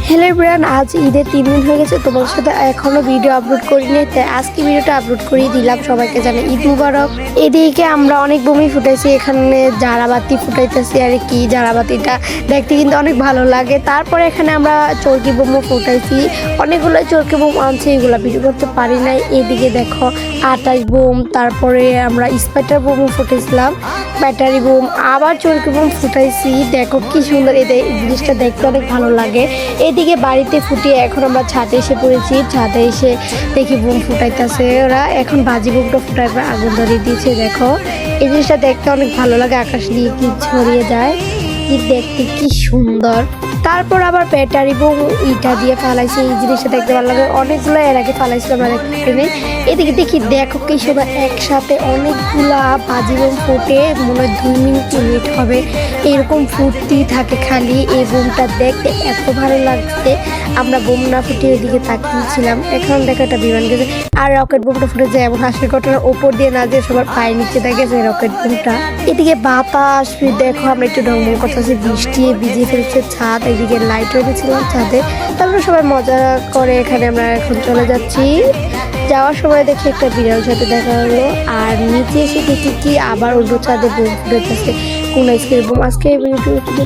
Hello everyone, আজ ঈদের 3 দিন হয়ে গেছে। তোমাদের সাথে এখনো ভিডিও আপলোড করিনি, তাই আজকে ভিডিওটা আপলোড করিয়ে দিলাম। সবাইকে জানাই ঈদ মুবারক। এদিকে আমরা অনেক বোমই ফুটাইছি, এখানে জারাবাতি ফুটাইতেছি আর কি। জারাবাতিটা দেখতে কিন্তু অনেক ভালো লাগে। তারপরে এখানে আমরা চরকি বোমও ফুটাইছি, অনেকগুলো চরকি বোম আনছি, এগুলো ভিডিও করতে পারি নাই। এদিকে দেখো আটাশ বোম, তারপরে আমরা স্পাইটার বোমও ফুটাইছিলাম, ব্যাটারি বোম, আবার চরকি বোম ফুটাইছি। দেখো কি সুন্দর, এই জিনিসটা দেখতে অনেক ভালো লাগে। এদিকে বাড়িতে ফুটিয়ে এখন আমরা ছাদে এসে পড়েছি। ছাদে এসে দেখি বোম ফুটাইতেছে ওরা। এখন বাজি বোমটা ফুটাইবে, আগুন ধরিয়ে দিয়েছে। দেখো এই জিনিসটা দেখতে অনেক ভালো লাগে, আকাশ দিয়ে কি ছড়িয়ে যায়, কি দেখতে কি সুন্দর। তারপর আবার ব্যাটারি বোম ইটা দিয়ে ফালাইছে, এই জিনিসটা দেখতে ভালো লাগে। অনেকগুলো এর আগে ফালাইছিল, আমরা দেখতে নেই। এদিকে দেখি দেখো কি সুন্দর, একসাথে অনেকগুলা বাজি বোম ফুটে মনে হয় 2 মিনিট 3 মিনিট হবে, এরকম ফুটতেই থাকে খালি। এই বোমটা দেখতে এত ভালো লাগছে, আমরা বোম না ফুটিয়ে ওইদিকে তাকিয়েছিলাম। এখন দেখো একটা বিমান গেছে, আর রকেট বোমটা ফুটে যায় এমন হাসির ঘটনার ওপর দিয়ে না যে সবার পায়ে নিচে দেখেছে রকেট বোমটা। এদিকে বাতাস, দেখো আমরা একটু ঢংঢং করতেছি, বৃষ্টি ভিজিয়ে ফেলছে ছাদ। এদিকে লাইট হয়েছিলাম ছাদে, তারপরে সবাই মজা করে। এখানে আমরা এখন চলে যাচ্ছি। যাওয়ার সময় দেখি একটা বিড়াল সাথে দেখা হলো, আর নিচে এসে দেখি কি আবার অন্য ছাদে বোম ফুটেছে। কোন আইসক্রিম বোম। আজকে